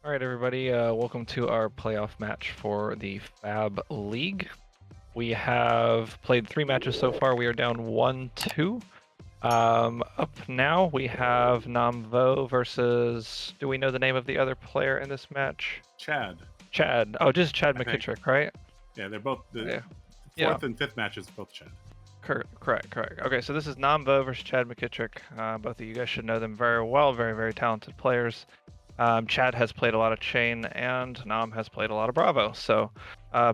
All right, everybody, welcome to our playoff match for the FAB League. We have played 3 matches so far. We are down 1-2. Up now, we have Namvo versus... Do we know the name of the other player in this match? Chad. Chad. Oh, just Chad I think. McKittrick, right? Yeah, they're both the Yeah. fourth and fifth matches, both Chad. Correct. Okay, so this is Namvo versus Chad McKittrick. Both of you guys should know them very well. Very talented players. Chad has played a lot of Chane, and Nam has played a lot of Bravo. So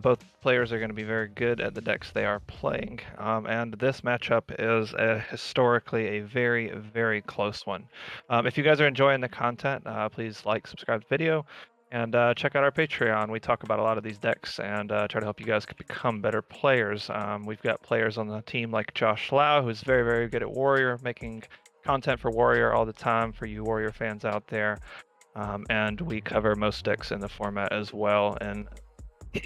both players are going to be very good at the decks they are playing. And this matchup is historically a very close one. If you guys are enjoying the content, please like, subscribe to the video, and check out our Patreon. We talk about a lot of these decks and try to help you guys become better players. We've got players on the team like Josh Lau, who's very good at Warrior, making content for Warrior all the time for you Warrior fans out there. And we cover most decks in the format as well and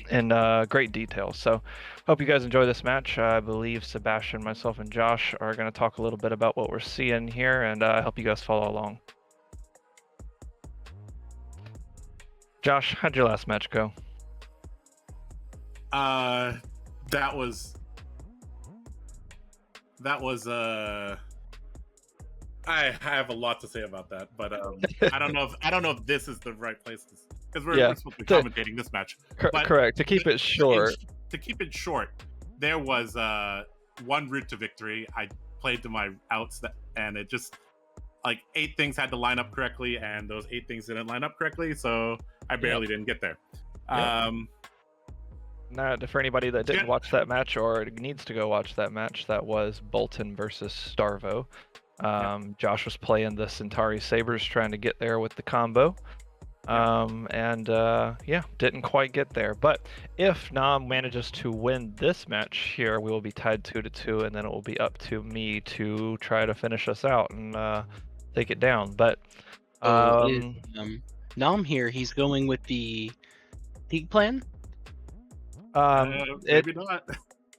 in great detail. So hope you guys enjoy this match. I believe Sebastian, myself, and Josh are going to talk a little bit about what we're seeing here, and I hope you guys follow along. Josh, how'd your last match go? That was I have a lot to say about that, but I don't know if this is the right place because we're supposed to be commentating this match. Correct. To keep it short. To keep it short, there was one route to victory. I played to my outs, and it just like 8 things had to line up correctly, and those 8 things didn't line up correctly, so I barely didn't get there. Now, for anybody that didn't watch that match or needs to go watch that match, that was Bolton versus Starvo. Josh was playing the Centauri Sabres trying to get there with the combo. Didn't quite get there. But if Nam manages to win this match here, we will be tied 2-2, and then it will be up to me to try to finish us out and take it down. But Nam here, he's going with the Teague plan? Maybe not.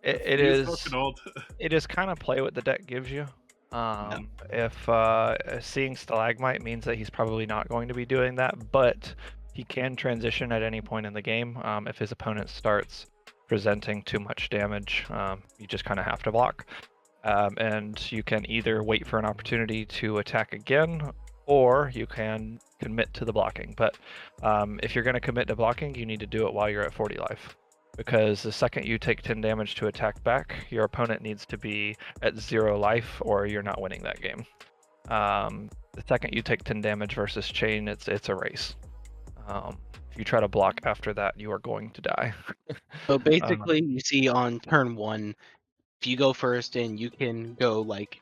It is kind of play what the deck gives you. If seeing Stalagmite means that he's probably not going to be doing that, but he can transition at any point in the game. If his opponent starts presenting too much damage, you just kind of have to block. And you can either wait for an opportunity to attack again, or you can commit to the blocking. But if you're going to commit to blocking, you need to do it while you're at 40 life. Because the second you take 10 damage to attack back, your opponent needs to be at 0 life, or you're not winning that game. The second you take 10 damage versus Chane, it's a race. If you try to block after that, you are going to die. So basically, you see on turn 1, if you go first and you can go like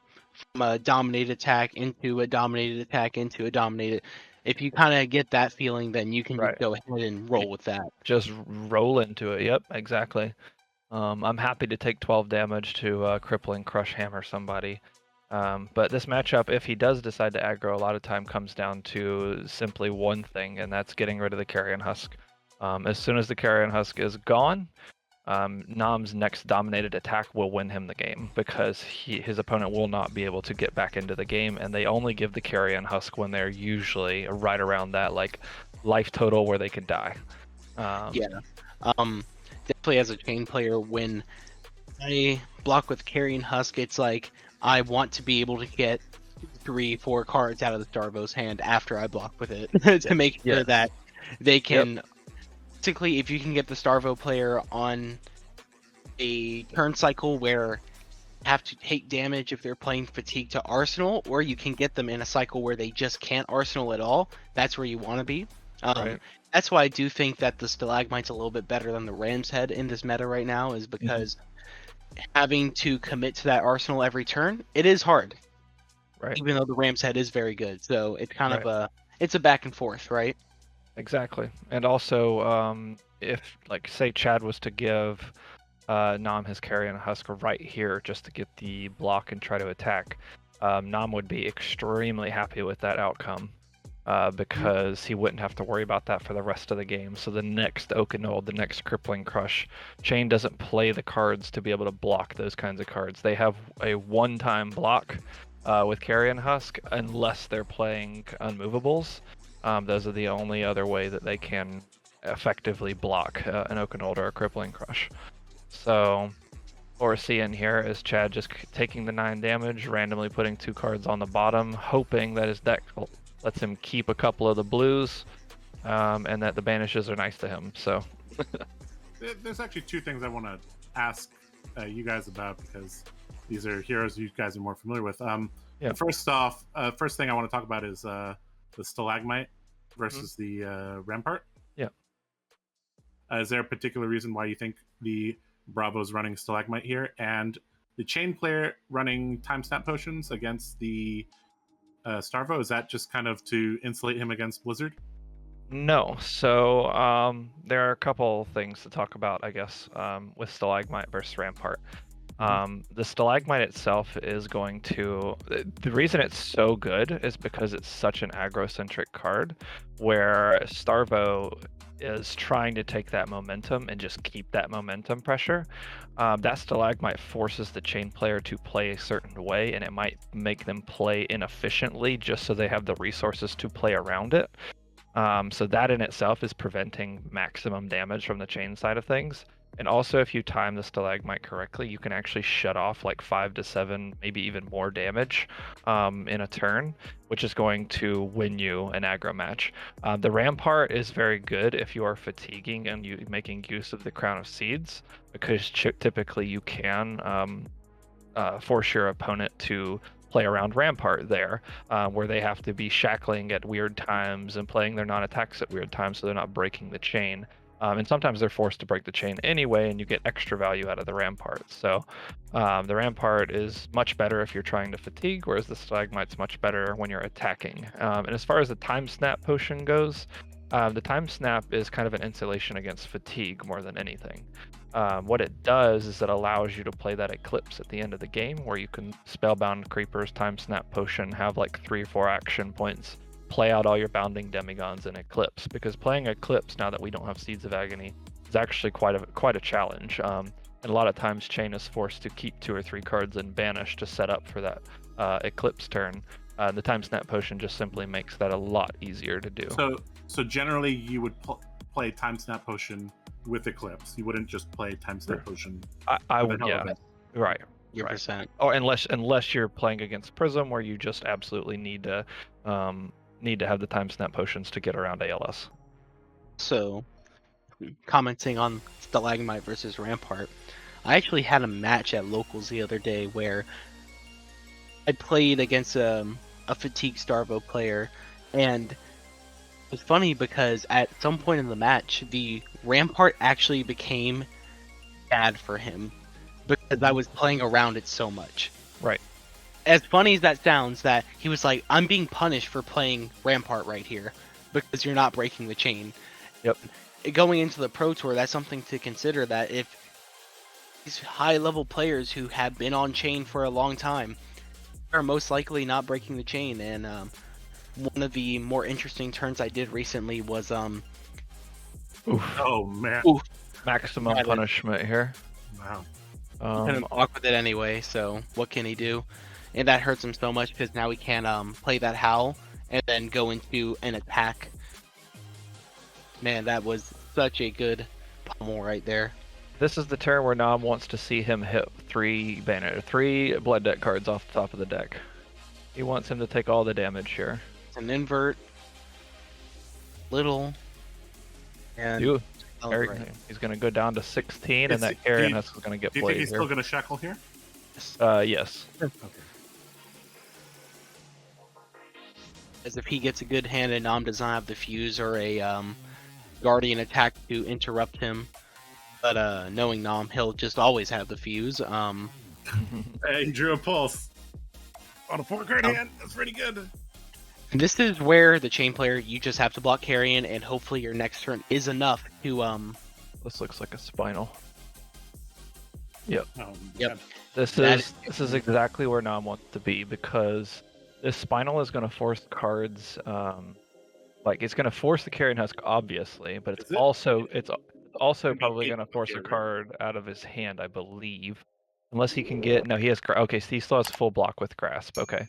from a dominated attack into a dominated attack into a dominated. If you kind of get that feeling, then you can just go ahead and roll with that. Just roll into it. Yep, exactly. I'm happy to take 12 damage to crippling crush hammer somebody. But this matchup, if he does decide to aggro, a lot of time comes down to simply one thing, and that's getting rid of the Carrion Husk. As soon as the Carrion Husk is gone, Nam's next dominated attack will win him the game, because his opponent will not be able to get back into the game, and they only give the Carrion Husk when they're usually right around that like life total where they can die. Definitely as a Chane player, when I block with Carrion Husk, it's like I want to be able to get 3-4 cards out of the Starvo's hand after I block with it to make sure that they can. Basically, if you can get the Starvo player on a turn cycle where they have to take damage if they're playing Fatigue to Arsenal, or you can get them in a cycle where they just can't Arsenal at all, that's where you want to be. That's why I do think that the Stalagmite's a little bit better than the Ram's Head in this meta right now, is because having to commit to that Arsenal every turn, it is hard. Even though the Ram's Head is very good. So it's kind of it's a back and forth, right? Exactly. And also, if, like, say Chad was to give Nam his Carrion Husk right here just to get the block and try to attack, Nam would be extremely happy with that outcome, because he wouldn't have to worry about that for the rest of the game. So the next Okanold, the next Crippling Crush, Chane doesn't play the cards to be able to block those kinds of cards. They have a one-time block with Carrion Husk unless they're playing Unmovables. Those are the only other way that they can effectively block an Oakenhold or a Crippling Crush. So what we're seeing here is Chad just taking the 9 damage, randomly putting 2 cards on the bottom, hoping that his deck lets him keep a couple of the blues, and that the banishes are nice to him. So there's actually 2 things I want to ask you guys about, because these are heroes you guys are more familiar with. Yeah. First off, first thing I want to talk about is the Stalagmite versus the Rampart. Yeah. Is there a particular reason why you think the Bravo's running Stalagmite here, and the Chane player running Time Snap Potions against the Starvo? Is that just kind of to insulate him against Blizzard? No. So there are a couple things to talk about, I guess, with Stalagmite versus Rampart. The Stalagmite itself is going to... The reason it's so good is because it's such an aggro-centric card, where Starvo is trying to take that momentum and just keep that momentum pressure. That Stalagmite forces the Chane player to play a certain way, and it might make them play inefficiently just so they have the resources to play around it. So that in itself is preventing maximum damage from the Chane side of things. And also, if you time the Stalagmite correctly, you can actually shut off like 5 to 7, maybe even more damage in a turn, which is going to win you an aggro match. The Rampart is very good if you are fatiguing and you making use of the Crown of Seeds, because typically you can force your opponent to play around Rampart there, where they have to be shackling at weird times and playing their non-attacks at weird times so they're not breaking the chain. And sometimes they're forced to break the chain anyway, and you get extra value out of the Rampart. So the Rampart is much better if you're trying to fatigue, whereas the Stalagmite's much better when you're attacking. And as far as the Time Snap potion goes, the Time Snap is kind of an insulation against fatigue more than anything. What it does is it allows you to play that Eclipse at the end of the game, where you can Spellbound Creepers, Time Snap Potion, have like 3 or 4 action points, play out all your Bounding Demigons in Eclipse. Because playing Eclipse, now that we don't have Seeds of Agony, is actually quite a challenge. And a lot of times Chane is forced to keep 2 or 3 cards in Banish to set up for that Eclipse turn. The Time Snap Potion just simply makes that a lot easier to do. So generally you would play Time Snap Potion with Eclipse. You wouldn't just play Time Snap Potion. I would, yeah, right. Your percent. Or unless you're playing against Prism, where you just absolutely need to have the Time Snap Potions to get around ALS. So, commenting on Stalagmite versus Rampart, I actually had a match at Locals the other day where I played against a Fatigue Starvo player, and it was funny because at some point in the match, the Rampart actually became bad for him because I was playing around it so much. Right. As funny as that sounds, that he was like, I'm being punished for playing Rampart right here because you're not breaking the chain. Yep. Going into the Pro Tour, that's something to consider, that if these high-level players who have been on chain for a long time are most likely not breaking the chain. And one of the more interesting turns I did recently was Oof. Oh man. Oof. Maximum punishment here. Wow. Kind of walk with it anyway, so what can he do? And that hurts him so much because now he can't play that Howl and then go into an attack. Man, that was such a good pummel right there. This is the turn where Nam wants to see him hit 3 Blood Deck cards off the top of the deck. He wants him to take all the damage here. It's an invert. Little. And he's going to go down to 16, and that Carrion Husk is going to get played. Do you think he's here. still going to shackle here? Yes. Okay. As if he gets a good hand and Nam does not have the fuse or a Guardian attack to interrupt him. But knowing Nam, he'll just always have the fuse. Hey, he drew a pulse. On a 4 card hand, that's pretty good. This is where the Chane player, you just have to block Carrion, and hopefully your next turn is enough to This looks like a Spinal. Yep. Yep. This is exactly where Nam wants to be, because this Spinal is going to force cards. Like, it's going to force the Carrion Husk, obviously, but it's also probably going to force a card out of his hand, I believe. Unless he can get no, he has okay. So he still has full block with grasp. Okay,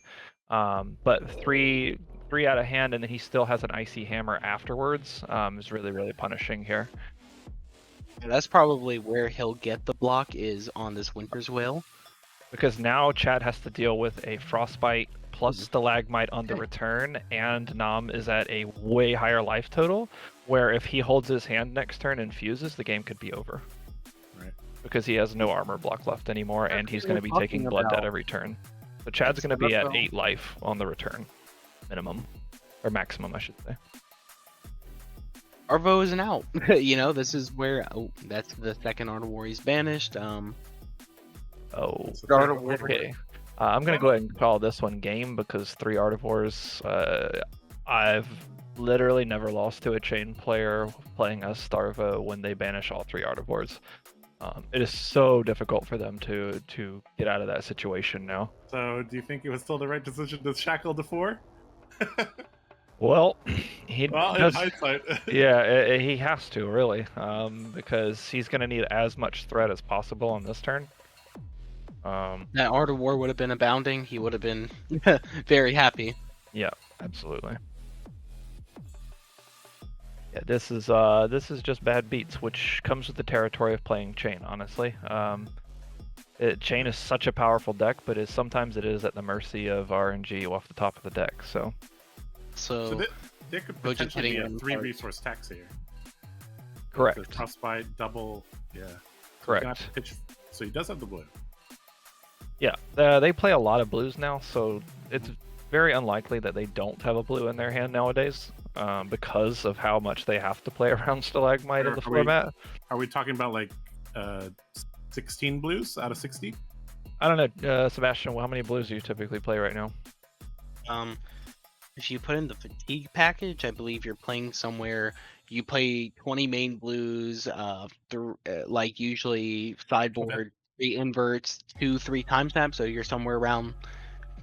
but three out of hand, and then he still has an icy hammer afterwards. Is really punishing here. Yeah, that's probably where he'll get the block is on this Winter's Wail. Because now Chad has to deal with a frostbite plus stalagmite on the return, and Nam is at a way higher life total. Where if he holds his hand next turn and fuses, the game could be over. Right. Because he has no armor block left anymore, and he's going to be taking blood debt every turn. So Chad's going to be at 8 life on the return, minimum, or maximum, I should say. Starvo isn't out. You know, this is where that's the second Art of War he's banished. Oh, Art of War. okay. I'm going to go ahead and call this one game because 3 Art of Wars. I've literally never lost to a Chane player playing as Starvo when they banish all 3 Art of Wars. It is so difficult for them to get out of that situation now. So, do you think it was still the right decision to shackle the 4? Well, in hindsight. Yeah, he has to really, because he's going to need as much threat as possible on this turn. That Art of War would have been abounding. He would have been very happy. Yeah, absolutely. Yeah, this is just bad beats, which comes with the territory of playing Chane. Honestly, Chane is such a powerful deck, but sometimes it is at the mercy of RNG off the top of the deck. So there could potentially be a 3 resource tax here. Correct. The frostbite double, yeah. Correct. So he does have the blue. Yeah, they play a lot of blues now, so it's very unlikely that they don't have a blue in their hand nowadays, because of how much they have to play around Stalagmite in the format. Are we talking about like 16 blues out of 60? I don't know, Sebastian. How many blues do you typically play right now? If you put in the fatigue package, I believe you're playing somewhere. You play 20 main blues, like usually sideboard, 3 inverts, 2-3 time snaps, so you're somewhere around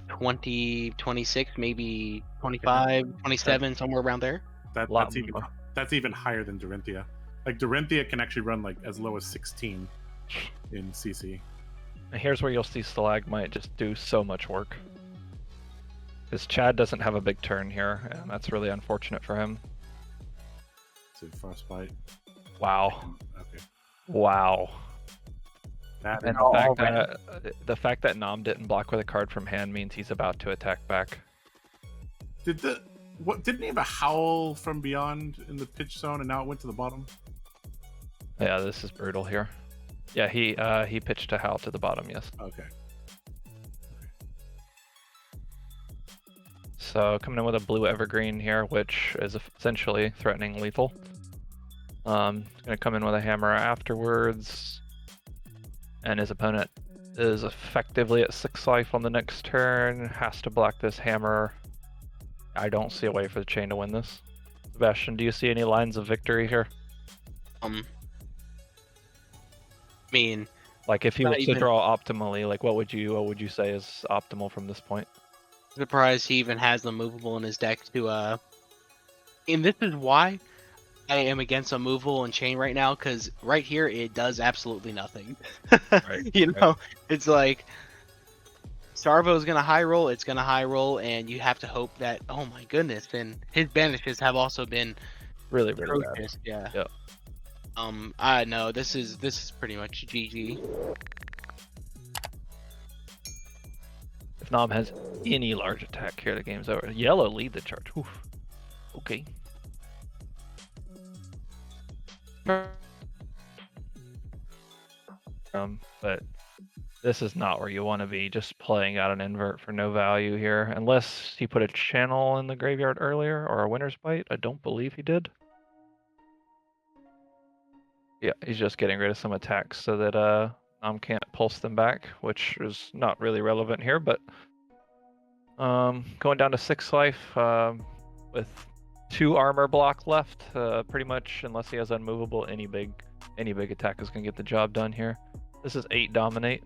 20, 26, maybe 25, 27, somewhere around there. That's even higher than Dorinthia. Like Dorinthia can actually run like as low as 16 in CC. And here's where you'll see Stalagmite just do so much work. Because Chad doesn't have a big turn here, and that's really unfortunate for him. So frostbite. Wow. Okay. Wow. And the fact that Nam didn't block with a card from hand means he's about to attack back. Didn't he have a howl from beyond in the pitch zone and now it went to the bottom? Yeah, this is brutal here. Yeah, he pitched a howl to the bottom, yes. Okay. So coming in with a blue evergreen here, which is essentially threatening lethal. Gonna come in with a hammer afterwards. And his opponent is effectively at 6 life on the next turn. Has to block this hammer. I don't see a way for the Chane to win this. Sebastian, do you see any lines of victory here? I mean, like if he was to draw optimally, like what would you say is optimal from this point? Surprised he even has the movable in his deck to and this is why I am against a movable and Chane right now, because right here it does absolutely nothing. Right, you know, it's like Starvo's gonna high roll, it's gonna high roll, and you have to hope that, oh my goodness, and his banishes have also been really bad. Yeah. Yep. I know this is pretty much GG. If Nam has any large attack here, the game's over. Yellow lead the charge. Oof. Okay. But this is not where you want to be, just playing out an invert for no value here. Unless he put a channel in the graveyard earlier, or a Winter's Bite. I don't believe he did. Yeah, he's just getting rid of some attacks so that Nam can't pulse them back, which is not really relevant here, but going down to 6 life with 2 armor block left, pretty much, unless he has unmovable, any big attack is going to get the job done here. This is 8 dominate.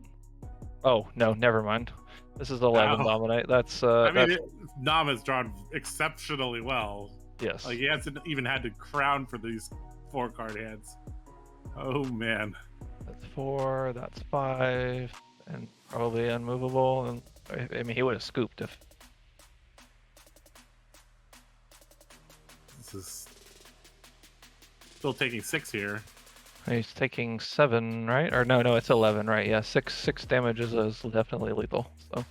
Oh, no, never mind. This is 11 dominate. That's Nam has drawn exceptionally well. Yes. Like, he hasn't even had to crown for these 4-card hands. Oh, man. That's 4, that's 5, and probably unmovable. And I mean, he would have scooped if. This is still taking 6 here. He's taking 7, right? Or no, it's 11, right? Yeah, 6 damage is definitely lethal. So,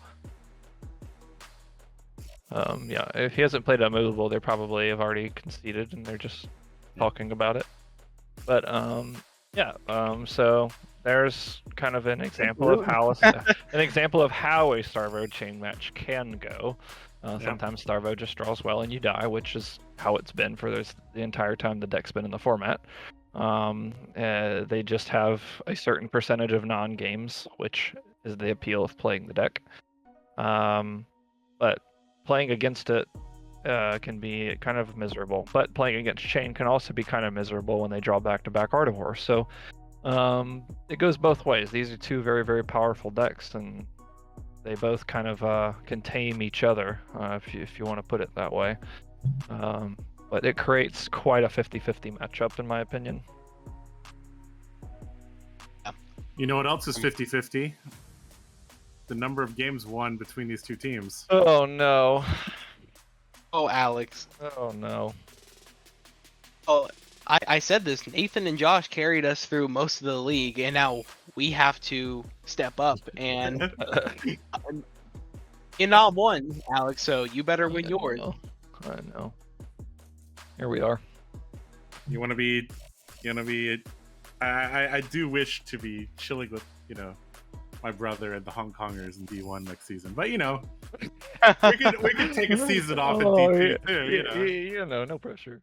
yeah, if he hasn't played unmovable, they probably have already conceded and they're just talking about it. But yeah, so there's kind of an example of how a Starvo chain match can go. Sometimes Starvo just draws well and you die, which is how it's been for the entire time the deck's been in the format. They just have a certain percentage of non-games, which is the appeal of playing the deck. But playing against it can be kind of miserable. But playing against Chane can also be kind of miserable when they draw back-to-back Artivore. So it goes both ways. These are two very, very powerful decks, and they both kind of can tame each other, if you want to put it that way. But it creates quite a 50-50 matchup, in my opinion. You know what else is 50-50? The number of games won between these two teams. Oh no. Oh, Alex. Oh no. Oh, I said this. Nathan and Josh carried us through most of the league, and now we have to step up and in all one, Alex. So you better win yours. I know. Here we are. You want to be. I do wish to be chilling with my brother and the Hong Kongers in D1 next season, but we could take a season off in D2 too. No pressure.